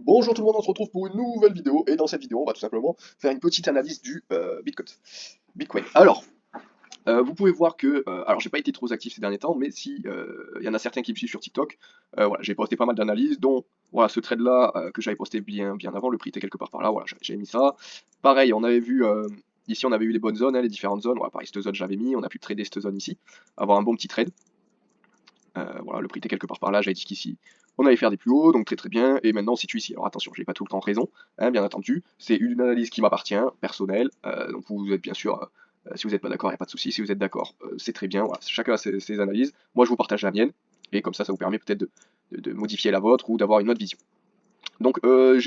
Bonjour tout le monde, on se retrouve pour une nouvelle vidéo et dans cette vidéo on va tout simplement faire une petite analyse du Bitcoin. Alors, vous pouvez voir que, alors j'ai pas été trop actif ces derniers temps, mais si il y en a certains qui me suivent sur TikTok, voilà, j'ai posté pas mal d'analyses, dont voilà ce trade là que j'avais posté bien avant, le prix était quelque part par là, voilà, j'ai mis ça. Pareil, on avait vu ici on avait eu les bonnes zones, hein, les différentes zones, voilà, pareil cette zone j'avais mis, on a pu trader cette zone ici, avoir un bon petit trade. Voilà, le prix était quelque part par là, j'avais dit qu'ici on allait faire des plus hauts, donc très très bien, et maintenant on se situe ici. Alors attention, j'ai pas tout le temps raison, hein, bien entendu, c'est une analyse qui m'appartient, personnelle, donc vous êtes bien sûr, si vous n'êtes pas d'accord, il n'y a pas de souci, si vous êtes d'accord, c'est très bien, voilà, chacun a ses analyses, moi je vous partage la mienne, et comme ça vous permet peut-être de modifier la vôtre ou d'avoir une autre vision. Donc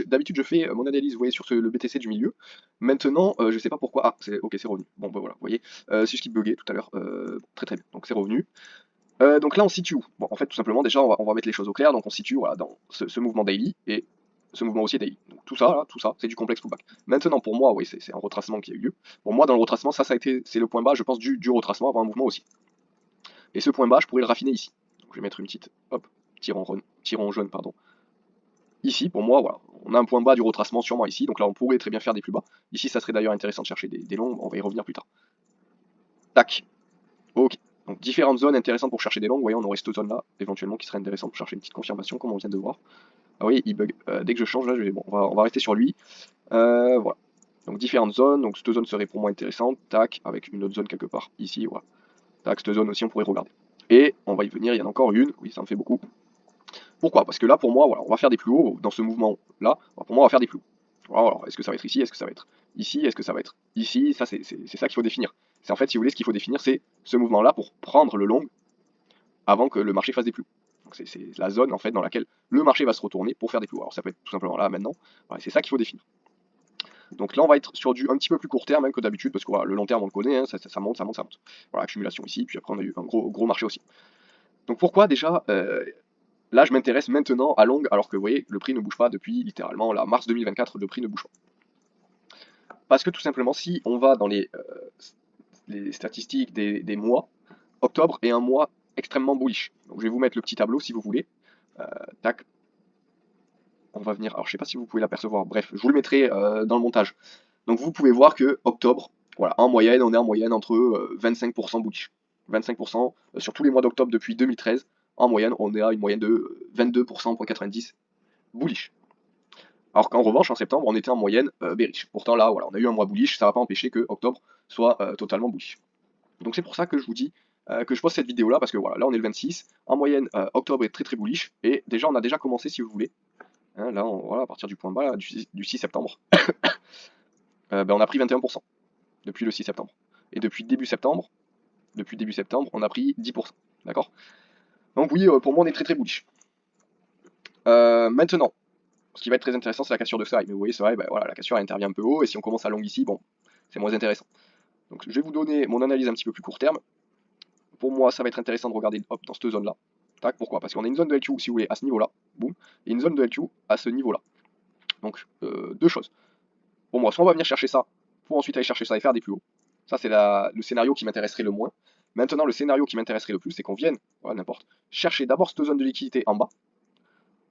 d'habitude je fais mon analyse, vous voyez, sur le BTC du milieu. Maintenant, je sais pas pourquoi. Ah, ok, c'est revenu. Bon, bah voilà, vous voyez. C'est juste qu'il buguait tout à l'heure. Très très bien. Donc c'est revenu. Donc là, on se situe où? Bon, en fait, tout simplement, déjà, on va mettre les choses au clair. Donc, on se situe voilà, dans ce mouvement daily et ce mouvement aussi daily. Donc, tout ça, là, tout ça, c'est du complexe pullback. Maintenant, pour moi, oui, c'est un retracement qui a eu lieu. Pour moi, dans le retracement, ça a été, c'est le point bas, je pense, du retracement avant un mouvement aussi. Et ce point bas, je pourrais le raffiner ici. Donc, je vais mettre une petite, hop, tiron jaune, pardon. Ici, pour moi, voilà, on a un point bas du retracement sûrement ici. Donc là, on pourrait très bien faire des plus bas. Ici, ça serait d'ailleurs intéressant de chercher des longs. On va y revenir plus tard. Tac. Ok. Donc différentes zones intéressantes pour chercher des longues. Vous voyez, on aurait cette zone-là, éventuellement, qui serait intéressante pour chercher une petite confirmation, comme on vient de voir. Ah oui, il bug. Dès que je change, là, bon, on va rester sur lui. Voilà. Donc différentes zones. Donc cette zone serait pour moi intéressante. Tac, avec une autre zone quelque part ici. Voilà. Tac, cette zone aussi, on pourrait regarder. Et on va y venir, il y en a encore une. Oui, ça en fait beaucoup. Pourquoi? Parce que là, pour moi, voilà, on va faire des plus hauts. Dans ce mouvement-là, pour moi, on va faire des plus hauts. Alors, est-ce que ça va être ici? Est-ce que ça va être ici? Est-ce que ça va être ici? Ça, c'est ça qu'il faut définir. C'est en fait, si vous voulez, ce qu'il faut définir, c'est ce mouvement-là pour prendre le long avant que le marché fasse des plus. Donc c'est la zone en fait dans laquelle le marché va se retourner pour faire des plus. Alors ça peut être tout simplement là maintenant. Voilà, c'est ça qu'il faut définir. Donc là on va être sur du un petit peu plus court terme même que d'habitude parce que voilà, le long terme on le connaît, hein, ça monte, ça monte, ça monte. Voilà, accumulation ici, puis après on a eu un gros marché aussi. Donc pourquoi déjà là je m'intéresse maintenant à long alors que vous voyez le prix ne bouge pas depuis littéralement là, mars 2024, le prix ne bouge pas. Parce que tout simplement si on va dans les statistiques des mois, octobre est un mois extrêmement bullish. Donc je vais vous mettre le petit tableau si vous voulez. Tac, on va venir. Alors je sais pas si vous pouvez l'apercevoir. Bref, je vous le mettrai dans le montage. Donc vous pouvez voir que octobre, voilà, en moyenne, on est en moyenne entre 25% bullish. 25% sur tous les mois d'octobre depuis 2013. En moyenne, on est à une moyenne de 22,90% bullish. Alors qu'en revanche, en septembre, on était en moyenne bearish. Pourtant là, voilà, on a eu un mois bullish, ça va pas empêcher que octobre soit totalement bullish. Donc c'est pour ça que je vous dis que je poste cette vidéo là, parce que voilà, là on est le 26, en moyenne octobre est très très bullish, et déjà on a déjà commencé si vous voulez, hein, là voilà, à partir du point bas là, du 6 septembre, ben, on a pris 21% depuis le 6 septembre. Et depuis début septembre, on a pris 10%. D'accord? Donc oui, pour moi on est très très bullish. Maintenant, ce qui va être très intéressant c'est la cassure de ça. Mais vous voyez c'est vrai, ben, voilà, la cassure elle intervient un peu haut, et si on commence à long ici, bon, c'est moins intéressant. Donc je vais vous donner mon analyse un petit peu plus court terme. Pour moi, ça va être intéressant de regarder hop, dans cette zone-là. Tac, pourquoi? Parce qu'on a une zone de LQ, si vous voulez, à ce niveau-là, boum, et une zone de LQ à ce niveau-là. Donc, deux choses. Pour moi, soit on va venir chercher ça, pour ensuite aller chercher ça et faire des plus hauts. Ça, c'est le scénario qui m'intéresserait le moins. Maintenant, le scénario qui m'intéresserait le plus, c'est qu'on vienne, voilà, n'importe, chercher d'abord cette zone de liquidité en bas,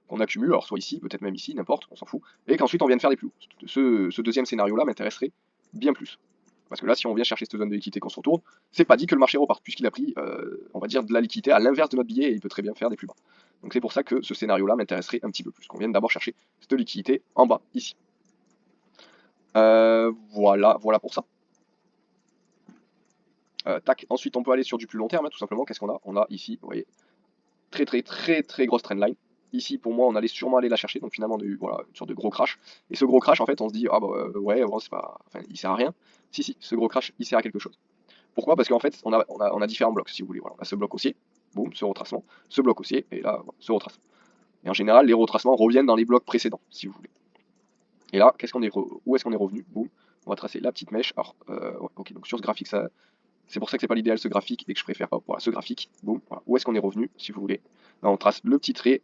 qu'on accumule, alors soit ici, peut-être même ici, n'importe, on s'en fout, et qu'ensuite on vienne faire des plus hauts. Ce deuxième scénario-là m'intéresserait bien plus. Parce que là, si on vient chercher cette zone de liquidité qu'on se retourne, c'est pas dit que le marché reparte, puisqu'il a pris, on va dire, de la liquidité à l'inverse de notre billet et il peut très bien faire des plus bas. Donc c'est pour ça que ce scénario-là m'intéresserait un petit peu plus, qu'on vienne d'abord chercher cette liquidité en bas, ici. Voilà pour ça. Tac, ensuite on peut aller sur du plus long terme, hein, tout simplement, qu'est-ce qu'on a? On a ici, vous voyez, très grosse trendline. Ici, pour moi, on allait sûrement aller la chercher, donc finalement, on a eu voilà, une sorte de gros crash. Et ce gros crash, en fait, on se dit, ah bah ouais, bon, c'est pas, enfin, il sert à rien. Si, ce gros crash, il sert à quelque chose. Pourquoi? Parce qu'en fait, on a différents blocs, si vous voulez. Voilà, on a ce bloc haussier, boum, ce retracement, ce bloc haussier, et là, voilà, ce retracement. Et en général, les retracements reviennent dans les blocs précédents, si vous voulez. Et là, où est-ce qu'on est revenu? Boum, on va tracer la petite mèche. Alors, ouais, ok, donc sur ce graphique, c'est pour ça que c'est pas l'idéal ce graphique, et que je préfère, hop, voilà, ce graphique, boum, voilà. Où est-ce qu'on est revenu, si vous voulez? Là, on trace le petit trait,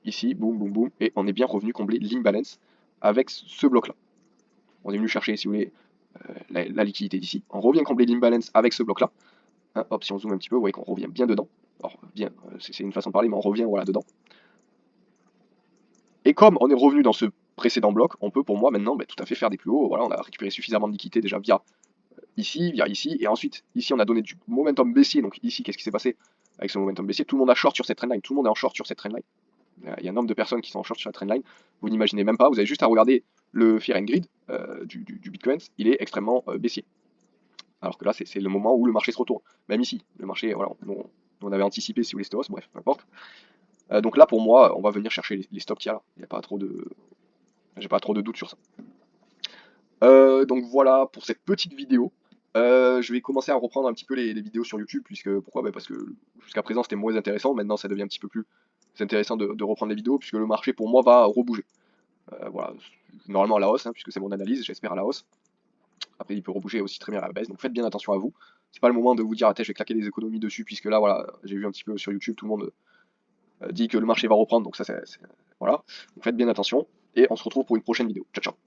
ici, boum, boum, boum, et on est bien revenu combler l'imbalance avec ce bloc-là. On est venu chercher, si vous voulez, la liquidité d'ici. On revient combler l'imbalance avec ce bloc-là. Hein, hop, si on zoome un petit peu, vous voyez qu'on revient bien dedans. Alors, bien, c'est une façon de parler, mais on revient voilà, dedans. Et comme on est revenu dans ce précédent bloc, on peut pour moi maintenant tout à fait faire des plus hauts. Voilà, on a récupéré suffisamment de liquidité déjà via ici, et ensuite ici on a donné du momentum baissier. Donc ici, qu'est-ce qui s'est passé avec ce momentum baissier? Tout le monde a short sur cette trendline, tout le monde est en short sur cette trendline. Il y a un nombre de personnes qui sont en short sur la trendline, vous n'imaginez même pas, vous avez juste à regarder le Fear and Greed du Bitcoin, il est extrêmement baissier. Alors que là, c'est le moment où le marché se retourne. Même ici, le marché, voilà, on avait anticipé si vous voulez cette hausse, bref, peu importe. Donc là, pour moi, on va venir chercher les stops qu'il y a là. Il n'y a pas trop de, j'ai pas trop de doutes sur ça. Donc voilà pour cette petite vidéo. Je vais commencer à reprendre un petit peu les vidéos sur YouTube, puisque pourquoi? Parce que jusqu'à présent c'était moins intéressant, maintenant ça devient un petit peu plus intéressant de reprendre les vidéos, puisque le marché pour moi va rebouger. Voilà, normalement à la hausse, hein, puisque c'est mon analyse, j'espère à la hausse. Après il peut rebouger aussi très bien à la baisse, donc faites bien attention à vous. C'est pas le moment de vous dire, ah, je vais claquer des économies dessus, puisque là voilà, j'ai vu un petit peu sur YouTube, tout le monde dit que le marché va reprendre, donc ça voilà. Donc faites bien attention, et on se retrouve pour une prochaine vidéo. Ciao ciao.